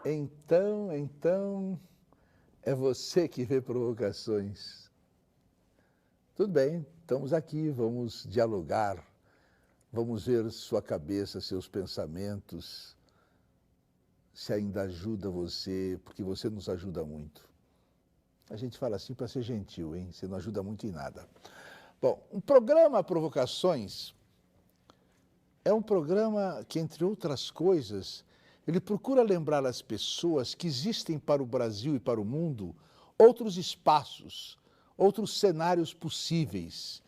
Então, é você que vê provocações. Tudo bem, estamos aqui, vamos dialogar, vamos ver sua cabeça, seus pensamentos, se ainda ajuda você, porque você nos ajuda muito. A gente fala assim para ser gentil, hein? Você não ajuda muito em nada. Bom, um programa Provocações é um programa que, entre outras coisas, ele procura lembrar às pessoas que existem para o Brasil e para o mundo outros espaços, outros cenários possíveis.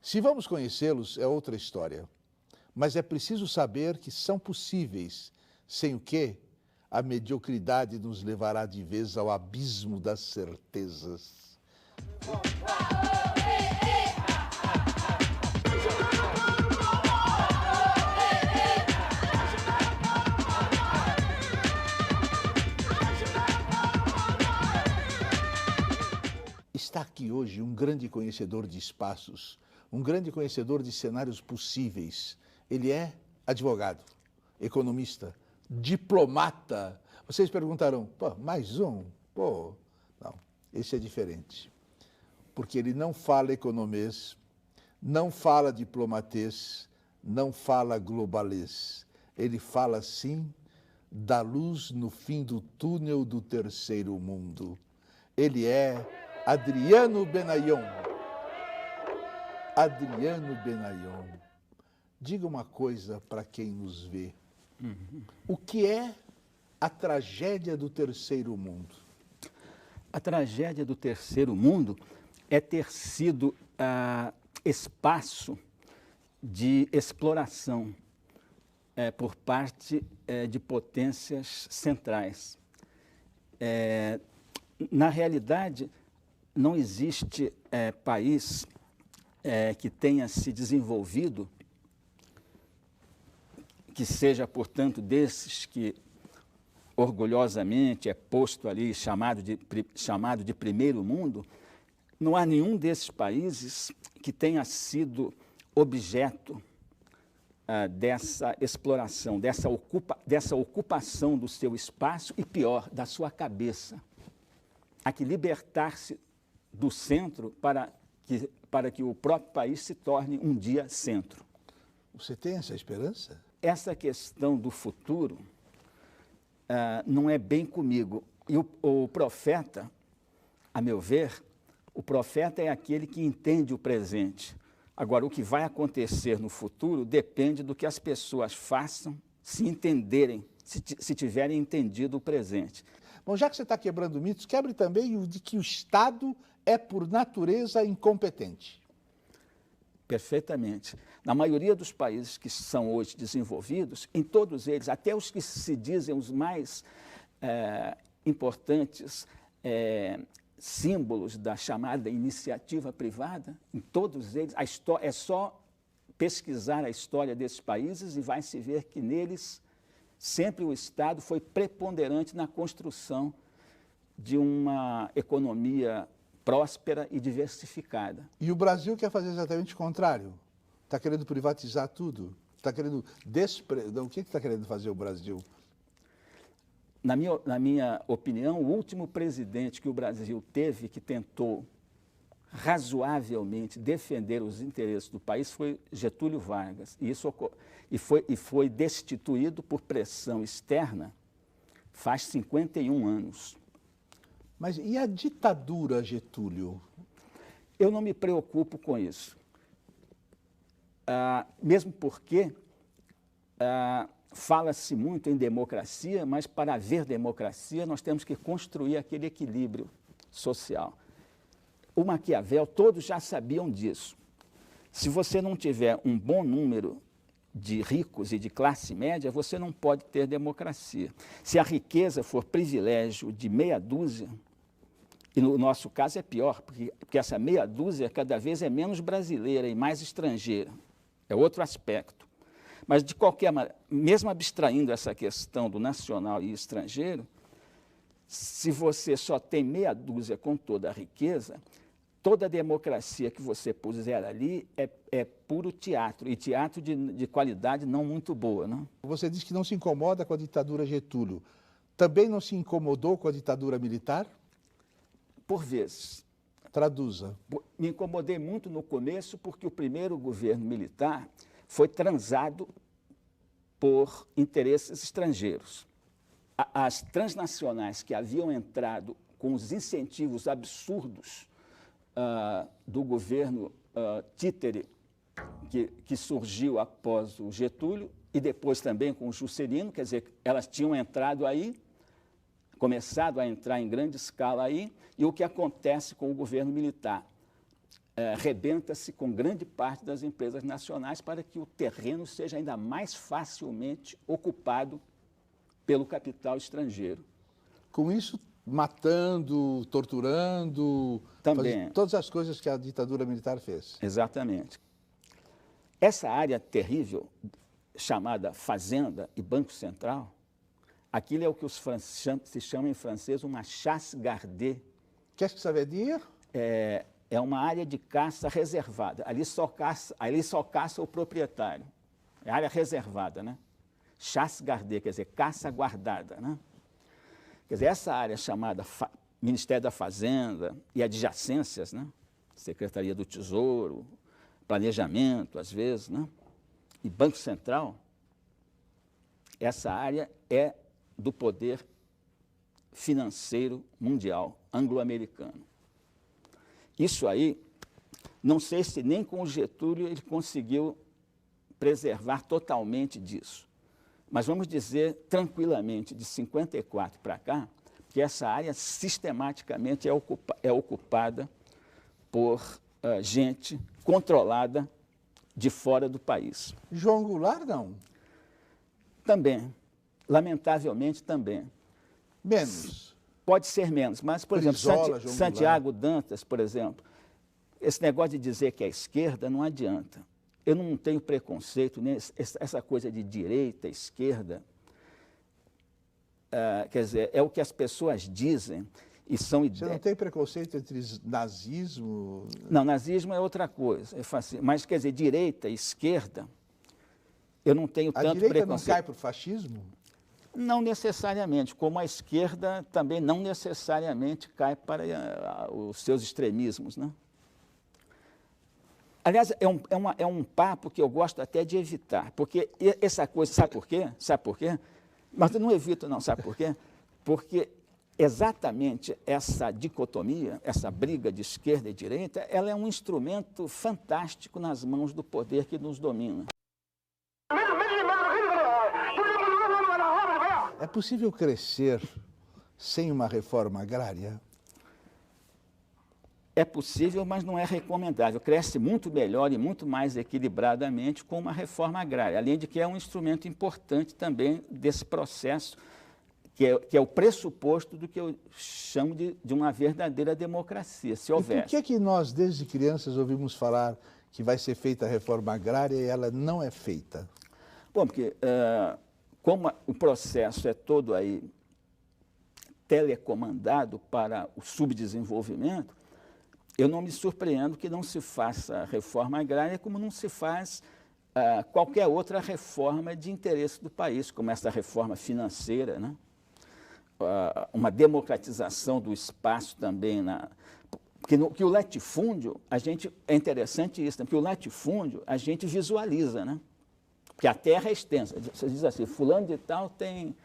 Se vamos conhecê-los, é outra história. Mas é preciso saber que são possíveis, sem o quê? A mediocridade nos levará de vez ao abismo das certezas. Está aqui hoje um grande conhecedor de espaços, um grande conhecedor de cenários possíveis. Ele é advogado, economista, diplomata. Vocês perguntarão, pô, mais um? Pô, não, esse é diferente. Porque ele não fala economês, não fala diplomatês, não fala globalês. Ele fala, sim, da luz no fim do túnel do terceiro mundo. Ele é Adriano Benayon. Adriano Benayon. Diga uma coisa para quem nos vê. O que é a tragédia do terceiro mundo? A tragédia do terceiro mundo é ter sido espaço de exploração por parte de potências centrais. Na realidade, não existe país que tenha se desenvolvido, que seja, portanto, desses que orgulhosamente é posto ali, chamado de primeiro mundo. Não há nenhum desses países que tenha sido objeto dessa exploração, dessa ocupação do seu espaço e, pior, da sua cabeça. Há que libertar-se do centro para que o próprio país se torne um dia centro. Você tem essa esperança? Essa questão do futuro não é bem comigo. E o profeta, a meu ver, o profeta é aquele que entende o presente. Agora, o que vai acontecer no futuro depende do que as pessoas façam, se entenderem, se tiverem entendido o presente. Bom, já que você está quebrando mitos, quebre também o de que o Estado é, por natureza, incompetente. Perfeitamente. Na maioria dos países que são hoje desenvolvidos, em todos eles, até os que se dizem os mais importantes símbolos da chamada iniciativa privada, em todos eles, é só pesquisar a história desses países e vai se ver que neles sempre o Estado foi preponderante na construção de uma economia próspera e diversificada. E o Brasil quer fazer exatamente o contrário. Está querendo privatizar tudo. Está querendo o que está querendo fazer o Brasil? Na minha opinião, o último presidente que o Brasil teve que tentou razoavelmente defender os interesses do país foi Getúlio Vargas. E foi destituído por pressão externa faz 51 anos. Mas e a ditadura, Getúlio? Eu não me preocupo com isso. Mesmo porque fala-se muito em democracia, mas para haver democracia nós temos que construir aquele equilíbrio social. O Maquiavel, todos já sabiam disso. Se você não tiver um bom número de ricos e de classe média, você não pode ter democracia. Se a riqueza for privilégio de meia dúzia, e no nosso caso é pior, porque essa meia dúzia cada vez é menos brasileira e mais estrangeira. É outro aspecto. Mas, de qualquer maneira, mesmo abstraindo essa questão do nacional e estrangeiro, se você só tem meia dúzia com toda a riqueza, toda a democracia que você puser ali é puro teatro, e teatro de qualidade não muito boa. Não? Você diz que não se incomoda com a ditadura Getúlio. Também não se incomodou com a ditadura militar? Por vezes. Traduza. Me incomodei muito no começo porque o primeiro governo militar foi transado por interesses estrangeiros. As transnacionais que haviam entrado com os incentivos absurdos do governo títere que surgiu após o Getúlio e depois também com o Juscelino, quer dizer, elas tinham entrado aí, começado a entrar em grande escala aí, e o que acontece com o governo militar? Rebenta-se com grande parte das empresas nacionais para que o terreno seja ainda mais facilmente ocupado pelo capital estrangeiro. Com isso, matando, torturando, também todas as coisas que a ditadura militar fez. Exatamente. Essa área terrível, chamada Fazenda e Banco Central, aquilo é o que os franceses se chamam em francês uma chasse gardée. Qu'est-ce que ça veut dire? É uma área de caça reservada. Ali só caça o proprietário. É área reservada, né? Chasse gardée, quer dizer, caça guardada, né? Quer dizer, essa área chamada Ministério da Fazenda e adjacências, né? Secretaria do Tesouro, Planejamento, às vezes, né? E Banco Central, essa área é do poder financeiro mundial, anglo-americano. Isso aí, não sei se nem com o Getúlio ele conseguiu preservar totalmente disso. Mas vamos dizer tranquilamente, de 54 para cá, que essa área sistematicamente é ocupada por gente controlada de fora do país. João Goulart, não? Também. Lamentavelmente, também. Menos. Pode ser menos, mas, por Brizola, exemplo, Santiago Dantas, por exemplo, esse negócio de dizer que é esquerda não adianta. Eu não tenho preconceito, nem essa coisa de direita, esquerda. Quer dizer, é o que as pessoas dizem e são ideias. Você não tem preconceito entre nazismo? Não, nazismo é outra coisa. Mas, quer dizer, direita, esquerda, eu não tenho tanto preconceito. A direita não cai para o fascismo? Não necessariamente, como a esquerda também não necessariamente cai para os seus extremismos, né? Aliás, é um papo que eu gosto até de evitar, porque essa coisa, sabe por quê? Sabe por quê? Mas eu não evito, não, sabe por quê? Porque exatamente essa dicotomia, essa briga de esquerda e direita, ela é um instrumento fantástico nas mãos do poder que nos domina. É possível crescer sem uma reforma agrária? É possível, mas não é recomendável. Cresce muito melhor e muito mais equilibradamente com uma reforma agrária, além de que é um instrumento importante também desse processo, que é o pressuposto do que eu chamo de uma verdadeira democracia, se houver. E por que nós, desde crianças, ouvimos falar que vai ser feita a reforma agrária e ela não é feita? Bom, porque como o processo é todo aí telecomandado para o subdesenvolvimento, eu não me surpreendo que não se faça reforma agrária como não se faz qualquer outra reforma de interesse do país, como essa reforma financeira, né? Uma democratização do espaço também. Que o latifúndio, é interessante isso, né? Porque o latifúndio a gente visualiza, né? Porque a terra é extensa. Você diz assim, fulano de tal tem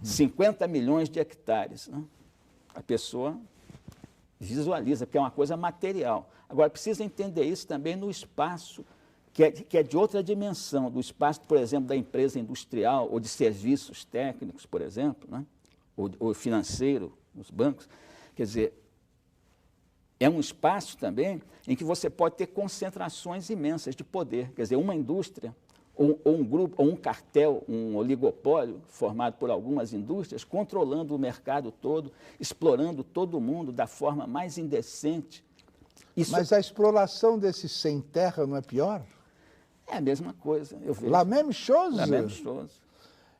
50 milhões de hectares, né? A pessoa visualiza, porque é uma coisa material. Agora, precisa entender isso também no espaço, que é de outra dimensão, do espaço, por exemplo, da empresa industrial ou de serviços técnicos, por exemplo, né? ou financeiro, nos bancos. Quer dizer, é um espaço também em que você pode ter concentrações imensas de poder. Quer dizer, uma indústria, ou um grupo, ou um cartel, um oligopólio formado por algumas indústrias, controlando o mercado todo, explorando todo mundo da forma mais indecente. Mas a exploração desse sem terra não é pior? É a mesma coisa, eu vejo. La même chose? La même chose.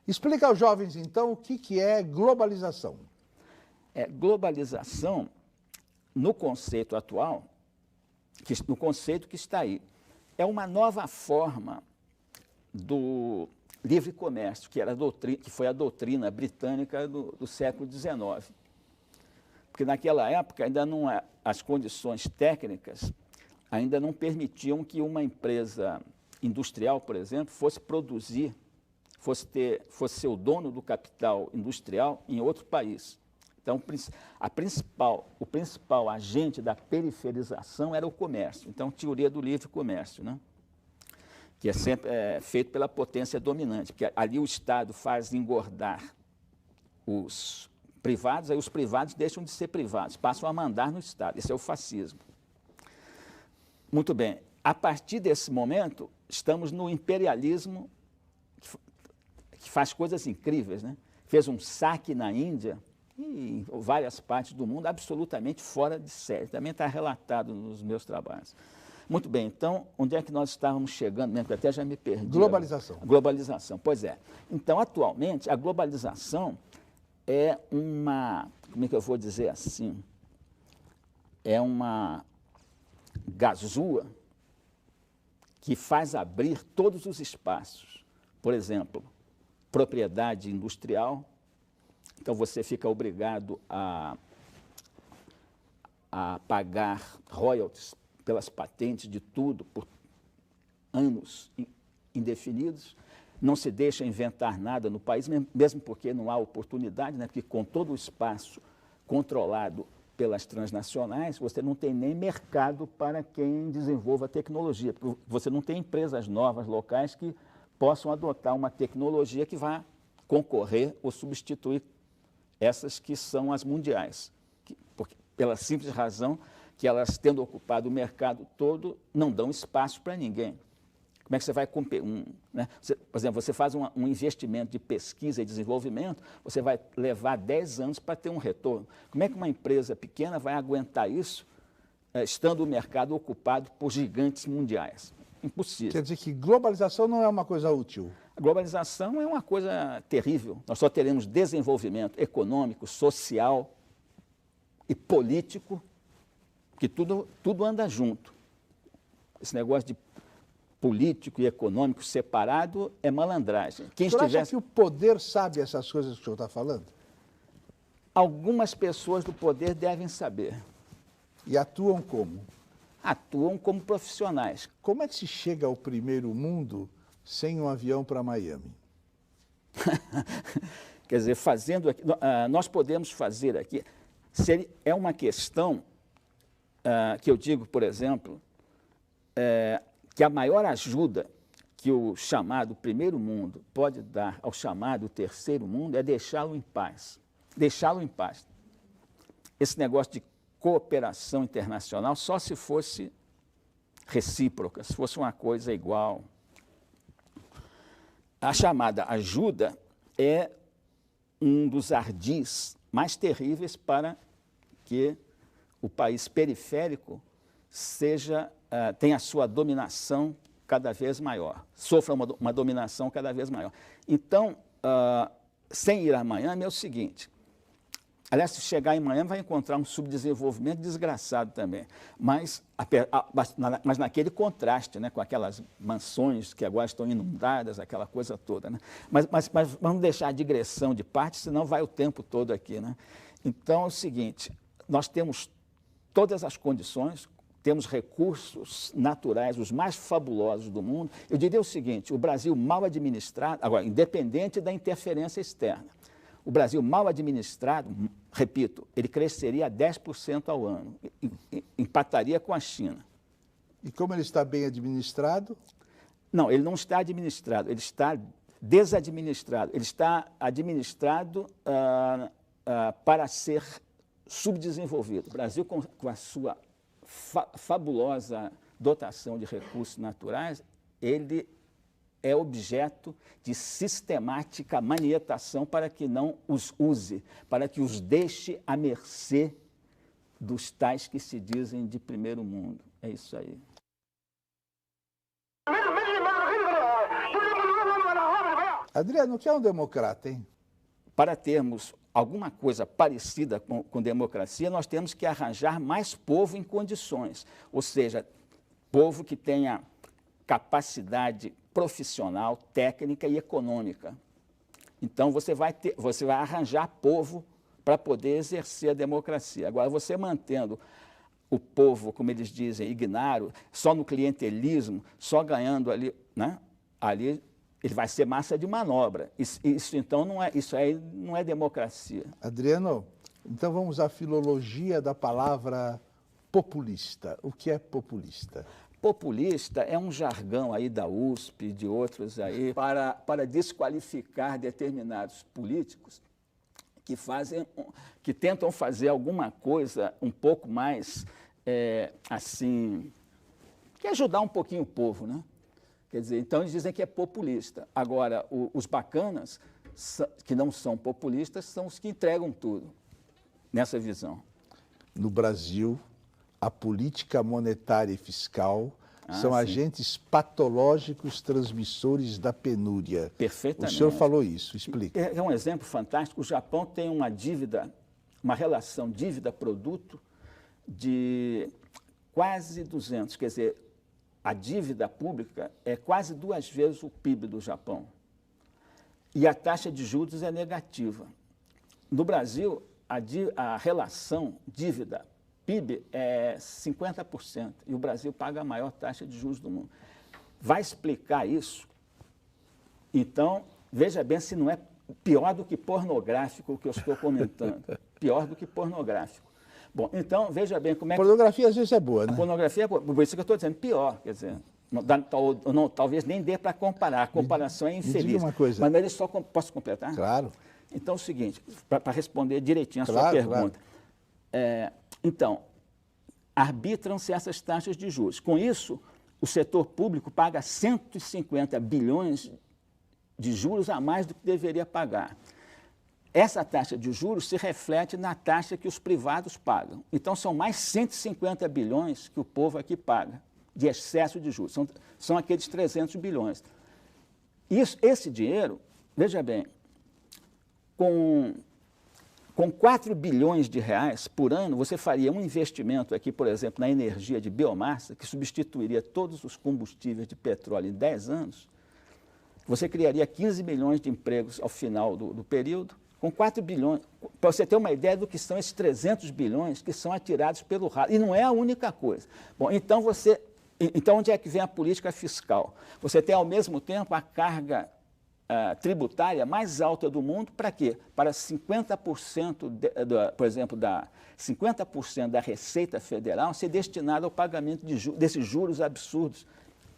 Explica aos jovens, então, o que é globalização. Globalização, no conceito atual, no conceito que está aí, é uma nova forma livre comércio, que foi a doutrina britânica do século XIX. Porque naquela época ainda não, as condições técnicas ainda não permitiam que uma empresa industrial, por exemplo, fosse produzir, fosse ser o dono do capital industrial em outro país. Então, o principal agente da periferização era o comércio. Então, teoria do livre comércio, né? Que é sempre feito pela potência dominante, porque ali o Estado faz engordar os privados, aí os privados deixam de ser privados, passam a mandar no Estado. Esse é o fascismo. Muito bem. A partir desse momento, estamos no imperialismo, que faz coisas incríveis, né? Fez um saque na Índia e em várias partes do mundo, absolutamente fora de série. Também está relatado nos meus trabalhos. Muito bem, então, onde é que nós estávamos chegando mesmo? Eu até já me perdi. Globalização. Globalização, pois é. Então, atualmente, a globalização é uma, como é que eu vou dizer assim, é uma gazua que faz abrir todos os espaços. Por exemplo, propriedade industrial, então você fica obrigado a pagar royalties pelas patentes de tudo por anos indefinidos, não se deixa inventar nada no país, mesmo porque não há oportunidade, né? Porque com todo o espaço controlado pelas transnacionais, você não tem nem mercado para quem desenvolva tecnologia, porque você não tem empresas novas, locais, que possam adotar uma tecnologia que vá concorrer ou substituir essas que são as mundiais, pela simples razão que elas, tendo ocupado o mercado todo, não dão espaço para ninguém. Como é que você vai competir? Né? Por exemplo, você faz um investimento de pesquisa e desenvolvimento, você vai levar 10 anos para ter um retorno. Como é que uma empresa pequena vai aguentar isso, estando o mercado ocupado por gigantes mundiais? Impossível. Quer dizer que globalização não é uma coisa útil? A globalização é uma coisa terrível. Nós só teremos desenvolvimento econômico, social e político, que tudo anda junto. Esse negócio de político e econômico separado é malandragem. Quem acha que o poder sabe essas coisas que o senhor está falando? Algumas pessoas do poder devem saber. E atuam como? Atuam como profissionais. Como é que se chega ao primeiro mundo sem um avião para Miami? Quer dizer, fazendo aqui, nós podemos fazer aqui. É uma questão que eu digo, por exemplo, que a maior ajuda que o chamado primeiro mundo pode dar ao chamado terceiro mundo é deixá-lo em paz. Deixá-lo em paz. Esse negócio de cooperação internacional só se fosse recíproca, se fosse uma coisa igual. A chamada ajuda é um dos ardis mais terríveis para que o país periférico tenha a sua dominação cada vez maior, sofra uma dominação cada vez maior. Então, sem ir a Miami é o seguinte, aliás, se chegar em Miami vai encontrar um subdesenvolvimento desgraçado também, mas naquele contraste, né, com aquelas mansões que agora estão inundadas, aquela coisa toda. Né? Mas vamos deixar a digressão de parte, senão vai o tempo todo aqui. Né? Então, é o seguinte, nós temos todas as condições, temos recursos naturais, os mais fabulosos do mundo. Eu diria o seguinte, o Brasil mal administrado, agora, independente da interferência externa, o Brasil mal administrado, repito, ele cresceria a 10% ao ano, empataria com a China. E como ele está bem administrado? Não, ele não está administrado, ele está desadministrado. Ele está administrado para ser subdesenvolvido. O Brasil, com a sua fabulosa dotação de recursos naturais, ele é objeto de sistemática manietação para que não os use, para que os deixe à mercê dos tais que se dizem de primeiro mundo. É isso aí. Adriano, o que é um democrata, hein? Para termos alguma coisa parecida com democracia, nós temos que arranjar mais povo em condições, ou seja, povo que tenha capacidade profissional, técnica e econômica. Então, você vai arranjar povo para poder exercer a democracia. Agora, você mantendo o povo, como eles dizem, ignaro, só no clientelismo, só ganhando ali, né? Ali ele vai ser massa de manobra. Então, isso aí não é democracia. Adriano, então vamos à filologia da palavra populista. O que é populista? Populista é um jargão aí da USP, de outros aí, para desqualificar determinados políticos que tentam fazer alguma coisa um pouco mais, assim, que ajudar um pouquinho o povo, né? Quer dizer, então eles dizem que é populista. Agora, os bacanas, que não são populistas, são os que entregam tudo, nessa visão. No Brasil, a política monetária e fiscal são sim. agentes patológicos transmissores da penúria. Perfeitamente. O senhor falou isso, explica. É um exemplo fantástico. O Japão tem uma dívida, uma relação dívida-produto de quase 200. Quer dizer, a dívida pública é quase 2 vezes o PIB do Japão. E a taxa de juros é negativa. No Brasil, a relação dívida-PIB é 50%, e o Brasil paga a maior taxa de juros do mundo. Vai explicar isso? Então, veja bem se não é pior do que pornográfico o que eu estou comentando. Pior do que pornográfico. Bom, então, veja bem como é que... Pornografia às vezes é boa, né? A pornografia é boa, por isso que eu estou dizendo pior, quer dizer, talvez nem dê para comparar, a comparação é infeliz. Me diga uma coisa. Mas ele só... Posso completar? Claro. Então, é o seguinte, para responder direitinho a sua pergunta. Claro. Então, arbitram-se essas taxas de juros. Com isso, o setor público paga 150 bilhões de juros a mais do que deveria pagar. Essa taxa de juros se reflete na taxa que os privados pagam. Então, são mais 150 bilhões que o povo aqui paga de excesso de juros. São aqueles 300 bilhões. Esse dinheiro, veja bem, com 4 bilhões de reais por ano, você faria um investimento aqui, por exemplo, na energia de biomassa, que substituiria todos os combustíveis de petróleo em 10 anos. Você criaria 15 milhões de empregos ao final do período, com 4 bilhões. Para você ter uma ideia do que são esses 300 bilhões que são atirados pelo ralo. E não é a única coisa. Bom, então, onde é que vem a política fiscal? Você tem, ao mesmo tempo, a carga tributária mais alta do mundo, para quê? Para 50%, por exemplo, 50% da Receita Federal ser destinada ao pagamento desses juros absurdos.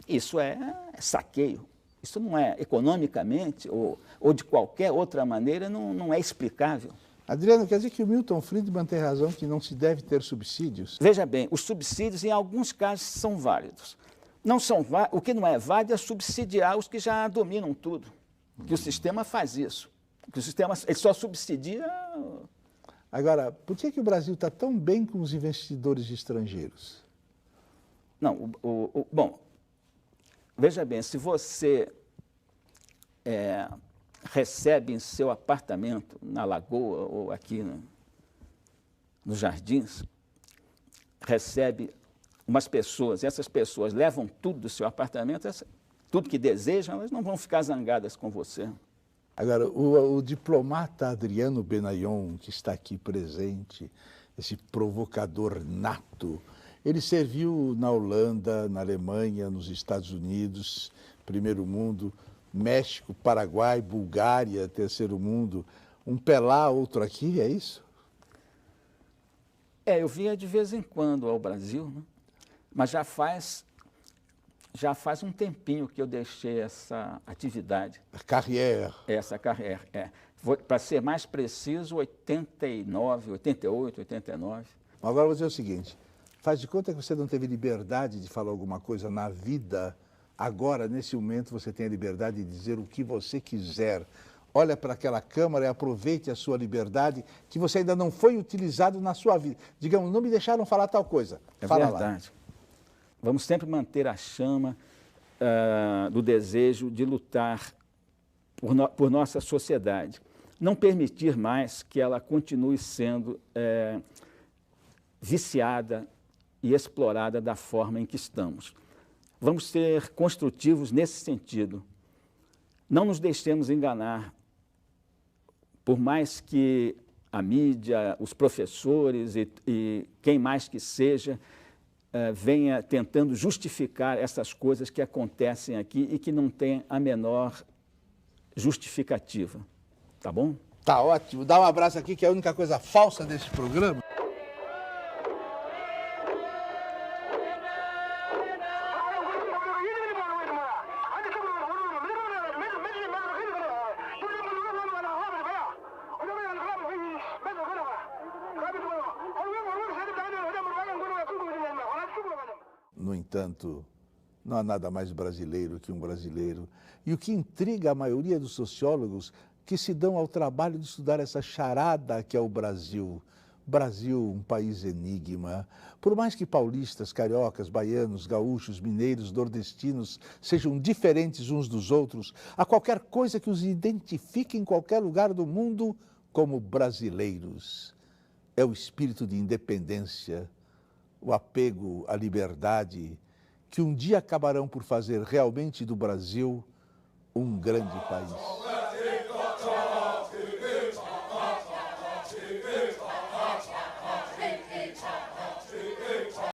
Isso é saqueio. Isso não é, economicamente ou de qualquer outra maneira, não é explicável. Adriano, quer dizer que o Milton Friedman tem razão que não se deve ter subsídios? Veja bem, os subsídios, em alguns casos, são válidos. O que não é válido é subsidiar os que já dominam tudo. Que o sistema faz isso. Que o sistema ele só subsidia... Agora, por que o Brasil está tão bem com os investidores estrangeiros? Não, bom, veja bem, se você recebe em seu apartamento, na Lagoa ou aqui nos Jardins, recebe umas pessoas, e essas pessoas levam tudo do seu apartamento, tudo que desejam, elas não vão ficar zangadas com você. Agora, o diplomata Adriano Benayon, que está aqui presente, esse provocador nato, ele serviu na Holanda, na Alemanha, nos Estados Unidos, primeiro mundo, México, Paraguai, Bulgária, terceiro mundo. Um pé lá, outro aqui, é isso? Eu vinha de vez em quando ao Brasil, né? Mas já faz um tempinho que eu deixei essa atividade. A carreira. Essa carreira, Para ser mais preciso, 89, 88, 89. Agora eu vou dizer o seguinte, faz de conta que você não teve liberdade de falar alguma coisa na vida, agora, nesse momento, você tem a liberdade de dizer o que você quiser. Olha para aquela câmara e aproveite a sua liberdade, que você ainda não foi utilizado na sua vida. Digamos, não me deixaram falar tal coisa. Fala verdade. Lá. Vamos sempre manter a chama do desejo de lutar por nossa sociedade. Não permitir mais que ela continue sendo viciada e explorada da forma em que estamos. Vamos ser construtivos nesse sentido. Não nos deixemos enganar, por mais que a mídia, os professores e quem mais que seja, venha tentando justificar essas coisas que acontecem aqui e que não tem a menor justificativa. Tá bom? Tá ótimo. Dá um abraço aqui, que é a única coisa falsa desse programa. No entanto, não há nada mais brasileiro que um brasileiro. E o que intriga a maioria dos sociólogos que se dão ao trabalho de estudar essa charada que é o Brasil. Brasil, um país enigma. Por mais que paulistas, cariocas, baianos, gaúchos, mineiros, nordestinos sejam diferentes uns dos outros, há qualquer coisa que os identifique em qualquer lugar do mundo como brasileiros. É o espírito de independência, o apego à liberdade, que um dia acabarão por fazer realmente do Brasil um grande país.